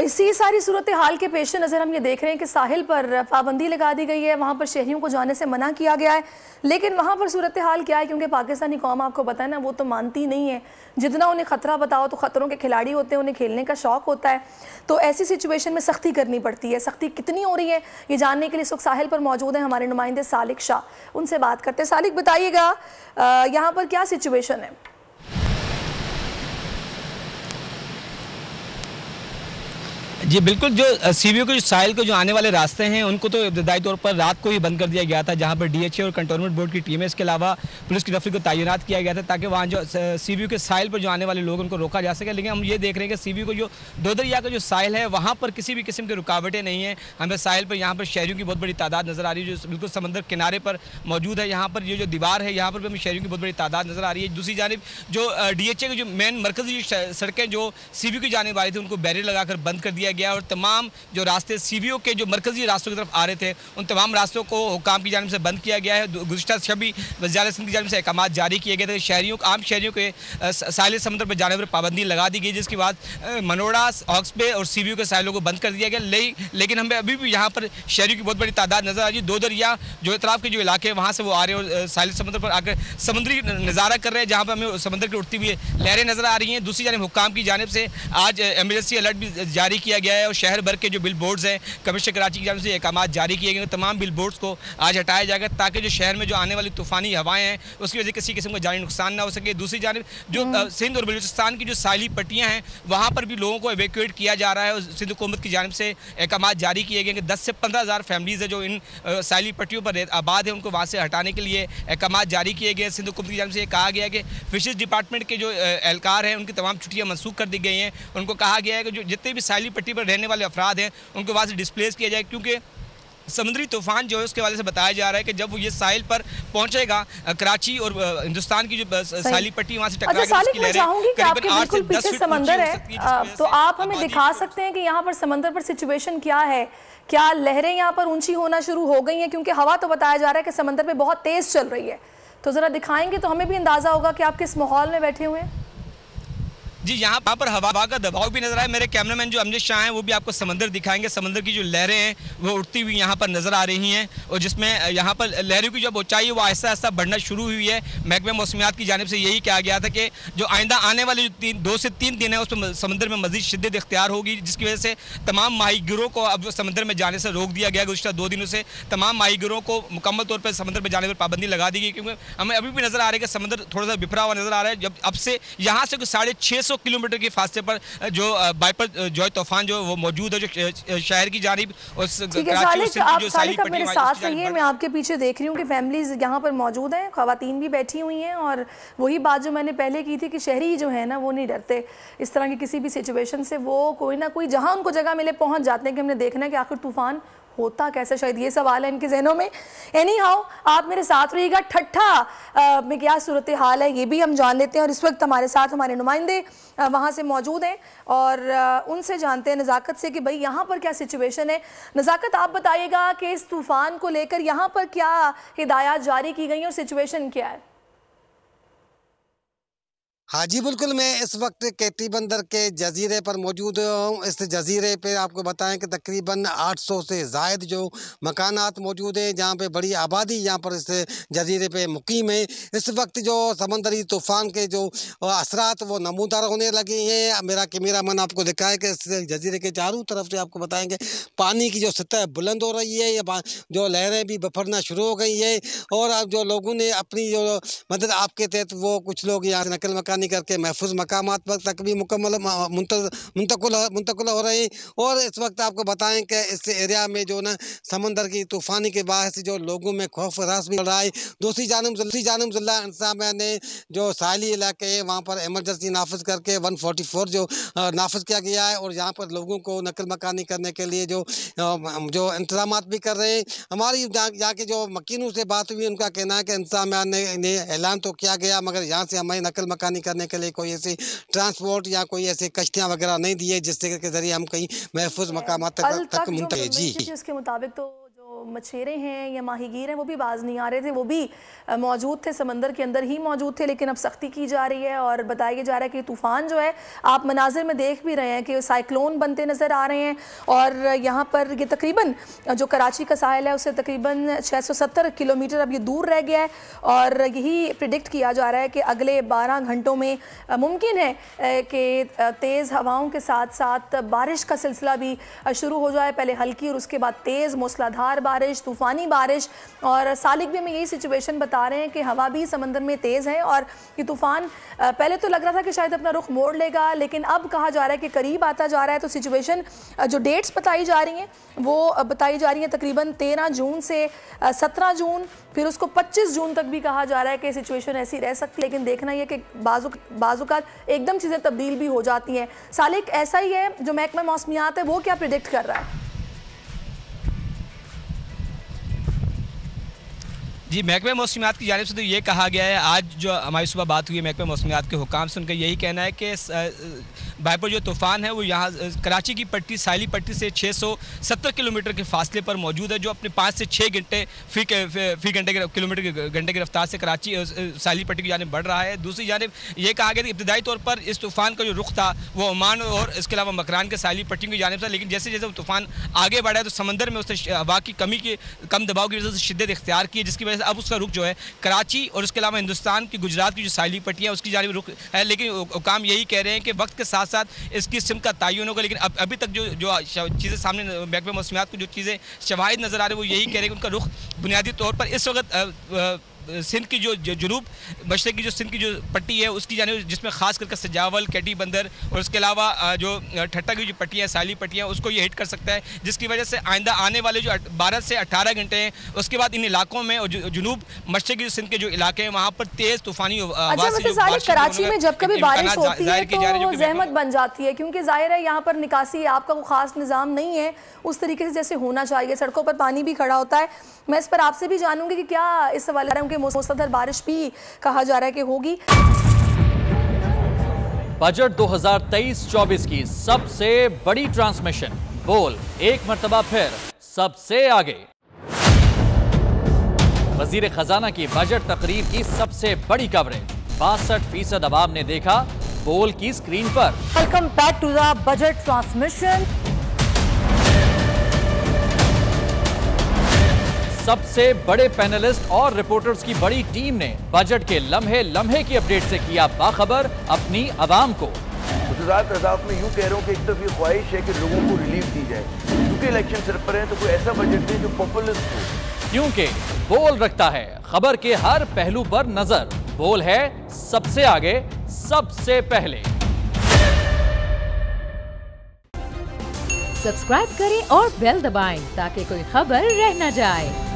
इसी सारी सूरत हाल के पेश नज़र हम ये देख रहे हैं कि साहिल पर पाबंदी लगा दी गई है, वहाँ पर शहरियों को जाने से मना किया गया है। लेकिन वहाँ पर सूरत हाल क्या है, क्योंकि पाकिस्तानी कौम आपको पता है ना, वो तो मानती नहीं है। जितना उन्हें ख़तरा बताओ तो ख़तरों के खिलाड़ी होते हैं, उन्हें खेलने का शौक़ होता है। तो ऐसी सिचुएशन में सख्ती करनी पड़ती है। सख्ती कितनी हो रही है ये जानने के लिए इस वक्त साहिल पर मौजूद हैं हमारे नुमाइंदे सालिक शाह, उनसे बात करते हैं। सालिक, बताइएगा यहाँ पर क्या सिचुएशन है? जी बिल्कुल, जो सीवीओ के जो साहिल को जो आने वाले रास्ते हैं उनको तो इब्तदाई तौर पर रात को ही बंद कर दिया गया था, जहां पर डीएचए और कंटोनमेंट बोर्ड की टीमें, इसके अलावा पुलिस की नफरी को तैनात किया गया था ताकि वहां जो सीवीओ के साहिल पर जो आने वाले लोग उनको रोका जा सके। लेकिन हम ये देख रहे हैं कि सीवीओ को जो दोदरिया का जो साहिल है वहाँ पर किसी भी किस्म की रुकावटें नहीं है। हमें साहिल पर यहाँ पर शहरियों की बहुत बड़ी तादाद नज़र आ रही है जो बिल्कुल समंदर किनारे पर मौजूद है। यहाँ पर ये जो दीवार है यहाँ पर भी हमें शहरियों की बहुत बड़ी तादाद नज़र आ रही है। दूसरी जानिब जो डीएचए की जो मेन मरकजी सड़कें जो सीवीओ की जाने वाली थी उनको बैरियर लगाकर बंद कर दिया गया और तमाम जो रास्ते सीवीओ के जो मरकजी रास्तों की तरफ आ रहे थे उन तमाम रास्तों को हुकाम की जानिब से बंद किया गया है। गुज़िश्ता शब वज़ीर सिंध की जानिब से अहकाम जारी किए गए थे। शहरियों आम शहरियों के साहिल समुद्र पर जाने पर पाबंदी लगा दी गई, जिसके बाद मनोड़ा, हॉक्स पे और सीवीओ के साहिलों को बंद कर दिया गया। लेकिन हमें अभी भी यहाँ पर शहरियों की बहुत बड़ी तादाद नजर आ रही है। दो दरिया जो इतराफ़ के जो इलाके हैं वहाँ से वो आ रहे हैं और साहिल समुद्र पर आकर समुद्री नज़ारा कर रहे हैं, जहाँ पर हमें समुद्र की उठती हुई लहरें नजर आ रही हैं। दूसरी जानिब हुकाम की जानिब से आज एमरजेंसी अलर्ट भी जारी किया गया है और शहर भर के जो बिल बोर्ड्स हैं कमिश्नर कराची की जानिब से अहकाम जारी किए गए। तमाम बिल बोर्ड्स को आज हटाया जाएगा ताकि जो शहर में जो आने वाली तूफ़ानी हवाएं हैं उसकी वजह से किसी किस्म का जानी नुकसान ना हो सके। दूसरी जानिब जो सिंध और बलूचिस्तान की जो साहिली पट्टियाँ हैं वहाँ पर भी लोगों को एवेक्यूएट किया जा रहा है और सिंध हुकूमत की जानिब से अहकाम जारी किए गए कि 10 से 15,000 फैमिलीज़ है जो इन साहिली पट्टियों पर आबाद है उनको वहाँ से हटाने के लिए अहकाम जारी किए गए। सिंध हुकूमत की जानिब से कहा गया है कि फिशरीज डिपार्टमेंट के जो एहलकार हैं उनकी तमाम छुट्टियाँ मनसूख कर दी गई हैं। उनको कहा गया है कि जो जितने भी साहिली पट्टी पर रहने वाले अफराद हैं उनको वहाँ से डिस्प्लेस किया जाए, क्योंकि समुद्री तूफान जो है उसके वाले से बताया जा रहा है कि जब वो ये साहिल पर पहुंचेगा कराची और हिंदुस्तान की जो साहिली पट्टी वहाँ से टकराएगी, मैं चाहूंगी कि आपके बिल्कुल पीछे समंदर है, तो आप हमें दिखा सकते हैं कि यहाँ पर समंदर पर सिचुएशन क्या है? क्या लहरें यहाँ पर ऊंची होना शुरू हो गई हैं? क्योंकि हवा तो बताया जा रहा है कि समंदर पे बहुत तेज चल रही है, तो जरा दिखाएंगे तो हमें भी अंदाजा होगा कि आप किस माहौल में बैठे हुए हैं। जी यहाँ पर हवा का दबाव भी नजर आया। मेरे कैमरामैन जो अमजद शाह हैं वो भी आपको समंदर दिखाएंगे। समंदर की जो लहरें हैं वो उठती हुई यहाँ पर नजर आ रही हैं और जिसमें यहाँ पर लहरों की जो ऊंचाई है वो आहिस्ता आहिस्ता बढ़ना शुरू हुई है। महकमे मौसमियात की जानिब से यही कहा गया था कि जो आइंदा आने वाले जो 2 से 3 दिन है उस पर समंदर में मजीद शिद्दत इख्तियार होगी, जिसकी वजह से तमाम माहीगिरों को अब समंदर में जाने से रोक दिया गया। गुज़िश्ता 2 दिनों से तमाम माहीगिरों को मुकम्मल तौर पर समंदर में जाने पर पाबंदी लगा दी गई, क्योंकि हमें अभी भी नजर आ रहा है कि समंदर थोड़ा सा बिफरा हुआ नजर आ रहा है। जब अब से यहाँ से कुछ 650 किलोमीटर की पर जो बाइपर जॉय तूफान जो वो मौजूद है जो शहर की जानिब और सालिक आप मेरे साथ रहिए। मैं आपके पीछे देख रही हूँ कि फैमिलीज यहाँ पर मौजूद हैं, खवातीन भी बैठी हुई हैं और वही बात जो मैंने पहले की थी कि शहरी जो है ना वो नहीं डरते इस तरह की किसी भी सिचुएशन से। वो कोई ना कोई जहाँ उनको जगह मिले पहुँच जाते हैं कि हमने देखना है कि आखिर तूफान होता कैसे, शायद ये सवाल है इनके जहनों में। एनी हाउ आप मेरे साथ रहिएगा। ठट्ठा में क्या सूरत हाल है ये भी हम जान लेते हैं और इस वक्त हमारे साथ हमारे नुमाइंदे वहाँ से मौजूद हैं और उनसे जानते हैं नज़ाकत से कि भाई यहाँ पर क्या सिचुएशन है। नज़ाकत, आप बताइएगा कि इस तूफ़ान को लेकर यहाँ पर क्या हिदायत जारी की गई और सिचुएशन क्या है? हाँ जी बिल्कुल, मैं इस वक्त केटी बंदर के जजीरे पर मौजूद हूँ। इस जजीरे पे आपको बताएं कि तकरीबन 800 से ज़ायद जो मकानात मौजूद है, जहाँ पे बड़ी आबादी यहाँ पर इस जजीरे पे मुकीम है। इस वक्त जो समंदरी तूफ़ान के जो असरात वो नमूदार होने लगे हैं। मेरा कैमरामैन आपको दिखाए कि इस जजीरे के चारों तरफ से आपको बताएंगे पानी की जो सतह बुलंद हो रही है, या जो लहरें भी बफरना शुरू हो गई है और अब जो लोगों ने अपनी जो मदद आपके तहत वो कुछ लोग यहाँ से नकल मकानी करके महफूज मकामात पर तक भी मुकम्मल मुंतकिल हो रहे हैं। और इस वक्त आपको बताएं कि इस एरिया में जो ना समंदर की तूफ़ानी के बायस जो लोगों में खौफ रास भी बढ़ रहा है। दूसरी जानब ज़िला इंतज़ामिया ने जो साहिली इलाके हैं वहाँ पर एमरजेंसी नाफिज करके 144 जो नाफिज किया गया है और यहाँ पर लोगों को नकल मकानी करने के लिए जो इंतजाम भी कर रहे हैं। हमारी यहाँ के जो मकीनों से बात हुई, उनका कहना है कि इंतज़ामिया ने ऐलान तो किया गया मगर यहाँ से हमें नकल मकानी करने के लिए कोई ऐसी ट्रांसपोर्ट या कोई ऐसी कश्तियाँ वगैरह नहीं दी है जिससे के जरिए हम कहीं महफूज मकामात तक मुंतकिल। जी, इसके मुताबिक तो जो मछेरे हैं या माहीगीर हैं वो भी बाज नहीं आ रहे थे, वो भी मौजूद थे, समंदर के अंदर ही मौजूद थे। लेकिन अब सख्ती की जा रही है और बताया जा रहा है कि तूफ़ान जो है, आप मनाजिर में देख भी रहे हैं कि साइक्लोन बनते नज़र आ रहे हैं। और यहाँ पर ये तकरीबन जो कराची का साहिल है उससे तकरीबन 670 किलोमीटर अब ये दूर रह गया है। और यही प्रिडिक्ट किया जा रहा है कि अगले 12 घंटों में मुमकिन है कि तेज़ हवाओं के साथ साथ बारिश का सिलसिला भी शुरू हो जाए, पहले हल्की और उसके बाद तेज़ मूसलाधार बारिश, तूफ़ानी बारिश। और सालिक भी हमें यही सिचुएशन बता रहे हैं कि हवा भी समंदर में तेज़ है और ये तूफ़ान पहले तो लग रहा था कि शायद अपना रुख मोड़ लेगा, लेकिन अब कहा जा रहा है कि करीब आता जा रहा है। तो सिचुएशन जो डेट्स बताई जा रही हैं वो बताई जा रही हैं तकरीबन 13 जून से 17 जून, फिर उसको 25 जून तक भी कहा जा रहा है कि सिचुएशन ऐसी रह सकती है। लेकिन देखना ये कि बाजुकात एकदम चीज़ें तब्दील भी हो जाती हैं। सालिक, ऐसा ही है जो महकमा मौसमियात है वो क्या प्रिडिक्ट कर रहा है? जी, महकमा मौसमियात की जानिब से तो ये कहा गया है, आज जो हमारी सुबह बात हुई है महकमा मौसमियात के हुकाम से, उनका यही कहना है कि बायपुर जो तूफ़ान है वो यहाँ कराची की पट्टी, साहिली पट्टी से 670 किलोमीटर के फासले पर मौजूद है, जो अपने 5 से 6 घंटे फी घंटे की रफ्तार से कराची साहिली पट्टी की जानिब बढ़ रहा है। दूसरी जानिब ये कहा गया कि इब्तदाई तौर पर इस तूफ़ान का जो रुख था वो ओमान और इसके अलावा मकरान के साहिली पट्टी की जानिब था, लेकिन जैसे जैसे वो तूफ़ान आगे बढ़ा है तो समंदर में उससे हवा की कम दबाव की वजह से शिद्दत इख्तियार की है, जिसकी वजह से अब उसका रुख जो है कराची और उसके अलावा हिंदुस्तान की गुजरात की जो साहिली पट्टियाँ उसकी जानिब रुख है। लेकिन हुकाम यही कह रहे हैं कि वक्त के साथ साथ इसकी सिमत का तयन होगा। लेकिन अभी तक जो चीज़ें सामने महकमा मौसमियात को जो चीज़ें शवाहिद नज़र आ रहे हैं वो यही कह रहे हैं कि उनका रुख बुनियादी तौर पर इस वक्त सिंध की जो जनूब मशरक़ की जो सिंध की जो पट्टी है उसकी जानिब, जिसमें खास करके सजावल, कैटी बंदर और उसके अलावा जो ठट्टा की जो पट्टियाँ, साहिली पट्टियाँ, उसको ये हिट कर सकता है, जिसकी वजह से आइंदा आने वाले जो 12 से 18 घंटे हैं उसके बाद इन इलाकों में और जनूब मशरक़ की सिंध के जो इलाके हैं वहाँ पर तेज़ तूफ़ानी कराची में जब कभी बारिश होती है तो ज़हमत बन जाती है, क्योंकि जाहिर है यहाँ पर निकासी आपका वो ख़ास निज़ाम नहीं है उस तरीके से जैसे होना चाहिए, सड़कों पर पानी भी खड़ा होता है। मैं इस पर आपसे भी जानूंगी कि क्या इस सवाल कि मूसलाधार बारिश भी कहा जा रहा है कि होगी। बजट 2023-24 की सबसे बड़ी ट्रांसमिशन, बोल एक मर्तबा फिर सबसे आगे। वजीर खजाना की बजट तकरीर की सबसे बड़ी कवरेज, 62% अवाम ने देखा बोल की स्क्रीन पर। Welcome back to the budget transmission. सबसे बड़े पैनलिस्ट और रिपोर्टर्स की बड़ी टीम ने बजट के लम्हे लम्हे की अपडेट से किया बाखबर अपनी आवाम को। गुजरात अदाफ में यूं कह रहा हूं कि एक तरफ ये ख्वाहिश है कि लोगों को रिलीफ दी जाए, क्योंकि इलेक्शन सर पर है तो कोई ऐसा बजट दे जो पॉपुलिस्ट हो, क्योंकि बोल रखता है खबर के हर पहलू पर नजर। बोल है सबसे आगे, सबसे पहले। सब्सक्राइब करें और बेल दबाएं ताकि कोई खबर रह न जाए।